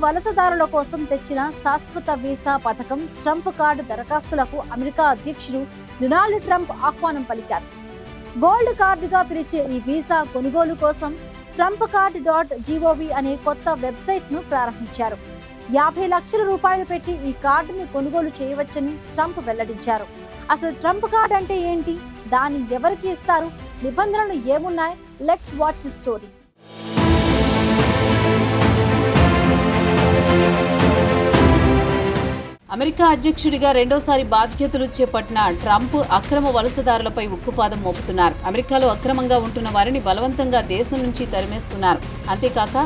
వలసదారుల కోసం తెచ్చిన శాశ్వత వీసా పథకం ట్రంప్ కార్డు దరఖాస్తులకు అమెరికా అధ్యక్షుడు డొనాల్డ్ ట్రంప్ ఆహ్వానం పలికారు. గోల్డ్ కార్డుగా పిలిచే ఈ వీసా కొనుగోలు కోసం ట్రంప్ కార్డ్ .gov అనే కొత్త వెబ్సైట్ ను ప్రారంభించారు. 50 లక్షల రూపాయలు పెట్టి ఈ కార్డుని కొనుగోలు చేయవచ్చని ట్రంప్ వెల్లడించారు. అసలు ట్రంప్ కార్డ్ అంటే ఏంటి, దాన్ని ఎవరికి ఇస్తారు, నిబంధనలు ఏమున్నాయి? Let's watch the story. America అధ్యక్షుడిగా రెండోసారి బాధ్యతలు చేపట్టిన ట్రంప్ అక్రమ వలసదారులపై ఉక్కుపాదం మోపుతున్నారు. అమెరికాలో అక్రమంగా ఉంటున్న వారిని బలవంతంగా దేశం నుంచి తరిమేస్తున్నారు. అంతేకాక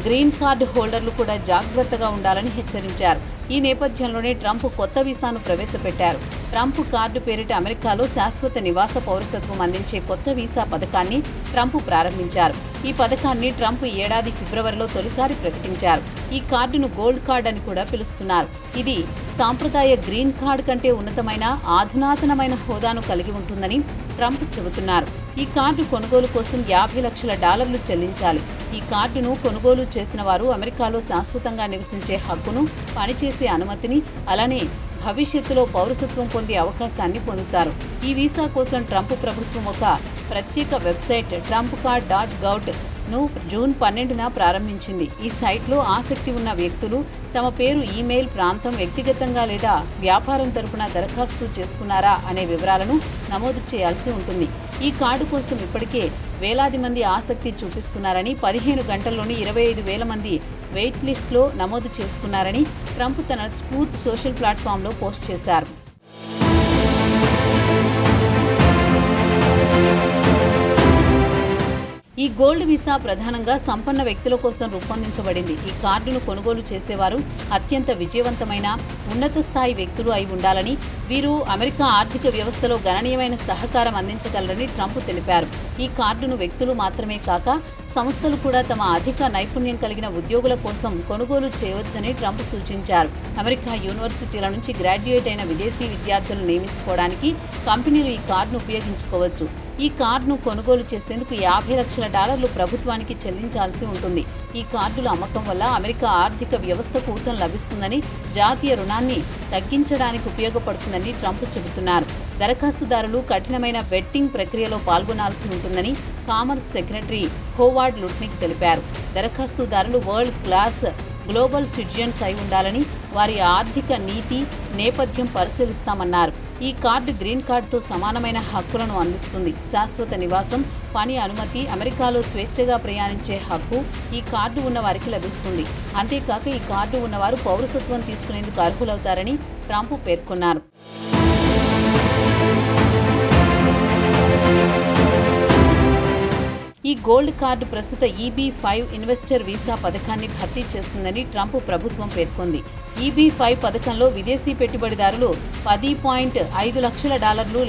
గ్రీన్ కార్డు హోల్డర్లు కూడా జాగ్రత్తగా ఉండాలని హెచ్చరించారు. ఈ నేపథ్యంలోనే ట్రంప్ కొత్త వీసాను ప్రవేశపెట్టారు. ట్రంప్ కార్డు పేరిట అమెరికాలో శాశ్వత నివాస పౌరసత్వం అందించే కొత్త వీసా పథకాన్ని ట్రంప్ ప్రారంభించారు. ఈ పథకాన్ని ట్రంప్ ఈ ఏడాది ఫిబ్రవరిలో తొలిసారి ప్రకటించారు. ఈ కార్డును గోల్డ్ కార్డ్ అని కూడా పిలుస్తున్నారు. ఇది సాంప్రదాయ గ్రీన్ కార్డ్ కంటే ఉన్నతమైన అధునాతనమైన హోదాను కలిగి ఉంటుందని ట్రంప్ చెబుతున్నారు. ఈ కార్డు కొనుగోలు కోసం $50 లక్షల చెల్లించాలి. ఈ కార్డును కొనుగోలు చేసిన వారు అమెరికాలో శాశ్వతంగా నివసించే హక్కును, పనిచేసే అనుమతిని, అలానే భవిష్యత్తులో పౌరసత్వం పొందే అవకాశాన్ని పొందుతారు. ఈ వీసా కోసం ట్రంప్ ప్రభుత్వం ఒక ప్రత్యేక వెబ్సైట్ trumpcard.gov ను జూన్ 12న ప్రారంభించింది. ఈ సైట్లో ఆసక్తి ఉన్న వ్యక్తులు తమ పేరు, ఈమెయిల్, ప్రాంతం, వ్యక్తిగతంగా లేదా వ్యాపారం తరపున దరఖాస్తు చేసుకున్నారా అనే వివరాలను నమోదు చేయాల్సి ఉంటుంది. ఈ కార్డు కోసం ఇప్పటికే వేలాది మంది ఆసక్తి చూపిస్తున్నారని, 15 గంటల్లోని 25,000 మంది వెయిట్ లిస్ట్లో నమోదు చేసుకున్నారని ట్రంప్ తన ట్రూత్ సోషల్ ప్లాట్ఫామ్లో పోస్ట్ చేశారు. ఈ గోల్డ్ వీసా ప్రధానంగా సంపన్న వ్యక్తుల కోసం రూపొందించబడింది. ఈ కార్డును కొనుగోలు చేసేవారు అత్యంత విజయవంతమైన, ఉన్నత స్థాయి వ్యక్తులు అయి ఉండాలని, వీరు అమెరికా ఆర్థిక వ్యవస్థలో గణనీయమైన సహకారం అందించగలరని ట్రంప్ తెలిపారు. ఈ కార్డును వ్యక్తులు మాత్రమే కాక సంస్థలు కూడా తమ అధిక నైపుణ్యం కలిగిన ఉద్యోగుల కోసం కొనుగోలు చేయవచ్చని ట్రంప్ సూచించారు. అమెరికా యూనివర్సిటీల నుంచి గ్రాడ్యుయేట్ అయిన విదేశీ విద్యార్థులను నియమించుకోవడానికి కంపెనీలు ఈ కార్డును ఉపయోగించుకోవచ్చు. ఈ కార్డును కొనుగోలు చేసేందుకు $50 లక్షల ప్రభుత్వానికి చెల్లించాల్సి ఉంటుంది. ఈ కార్డుల అమ్మకం వల్ల అమెరికా ఆర్థిక వ్యవస్థకు ఊతం లభిస్తుందని, జాతీయ రుణాన్ని తగ్గించడానికి ఉపయోగపడుతుందని ట్రంప్ చెబుతున్నారు. దరఖాస్తుదారులు కఠినమైన వెట్టింగ్ ప్రక్రియలో పాల్గొనాల్సి ఉంటుందని కామర్స్ సెక్రటరీ హోవార్డ్ లుట్నిక్ తెలిపారు. దరఖాస్తుదారులు వరల్డ్ క్లాస్ గ్లోబల్ సిటిజన్స్ అయి ఉండాలని, వారి ఆర్థిక నీతి నేపథ్యం పరిశీలిస్తామన్నారు. ఈ కార్డు గ్రీన్ కార్డుతో సమానమైన హక్కులను అందిస్తుంది. శాశ్వత నివాసం, పని అనుమతి, అమెరికాలో స్వేచ్ఛగా ప్రయాణించే హక్కు ఈ కార్డు ఉన్న వారికి లభిస్తుంది. అంతేకాక ఈ కార్డు ఉన్నవారు పౌరసత్వం తీసుకునేందుకు అర్హులవుతారని ట్రంప్ పేర్కొన్నారు. ఈ గోల్డ్ కార్డు ప్రస్తుత EB-5 ఇన్వెస్టర్ వీసా పథకాన్ని భర్తీ చేస్తుందని ట్రంప్ ప్రభుత్వం పేర్కొంది. EB-5 పథకంలో విదేశీ పెట్టుబడిదారులు $10.5 లక్షల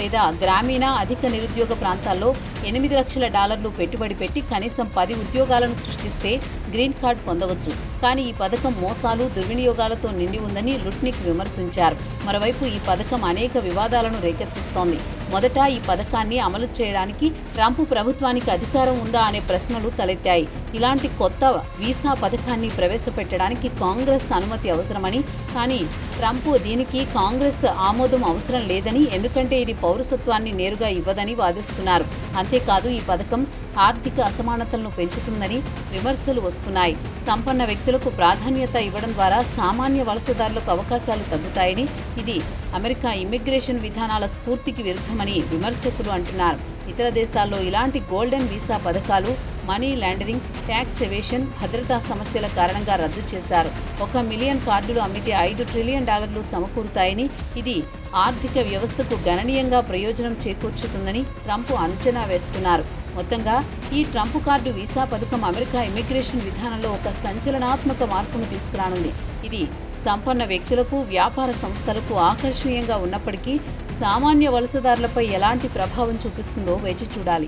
లేదా గ్రామీణ అధిక నిరుద్యోగ ప్రాంతాల్లో $8 లక్షల పెట్టుబడి పెట్టి కనీసం 10 ఉద్యోగాలను సృష్టిస్తే గ్రీన్ కార్డ్ పొందవచ్చు. కానీ ఈ పథకం మోసాలు, దుర్వినియోగాలతో నిండి ఉందని లుట్నిక్ విమర్శించారు. మరోవైపు ఈ పథకం అనేక వివాదాలను రేకెత్తిస్తోంది. మొదట ఈ పథకాన్ని అమలు చేయడానికి ట్రంప్ ప్రభుత్వానికి అధికారం ఉందా అనే ప్రశ్నలు తలెత్తాయి. ఇలాంటి కొత్త వీసా పథకాన్ని ప్రవేశపెట్టడానికి కాంగ్రెస్ అనుమతి అవసరమని, కానీ ట్రంప్ దీనికి కాంగ్రెస్ ఆమోదం అవసరం లేదని, ఎందుకంటే ఇది పౌరసత్వాన్ని నేరుగా ఇవ్వదని వాదిస్తున్నారు. అంతేకాదు ఈ పథకం ఆర్థిక అసమానతలను పెంచుతుందని విమర్శలు వస్తున్నాయి. సంపన్న వ్యక్తులకు ప్రాధాన్యత ఇవ్వడం ద్వారా సామాన్య వలసదారులకు అవకాశాలు తగ్గుతాయని, ఇది అమెరికా ఇమ్మిగ్రేషన్ విధానాల స్ఫూర్తికి విరుద్ధమని విమర్శకులు అంటున్నారు. ఇతర దేశాల్లో ఇలాంటి గోల్డెన్ వీసా పథకాలు మనీ లాండరింగ్, ట్యాక్స్ ఎవేషన్, భద్రతా సమస్యల కారణంగా రద్దు చేశారు. 1 మిలియన్ కార్డులు అమ్మితే $5 ట్రిలియన్ సమకూరుతాయని, ఇది ఆర్థిక వ్యవస్థకు గణనీయంగా ప్రయోజనం చేకూర్చుతుందని ట్రంప్ అంచనా వేస్తున్నారు. మొత్తంగా ఈ ట్రంప్ కార్డు వీసా పథకం అమెరికా ఇమ్మిగ్రేషన్ విధానంలో ఒక సంచలనాత్మక మార్పును తీసుకురానుంది. ఇది సంపన్న వ్యక్తులకు, వ్యాపార సంస్థలకు ఆకర్షణీయంగా ఉన్నప్పటికీ సామాన్య వలసదారులపై ఎలాంటి ప్రభావం చూపిస్తుందో వేచి చూడాలి.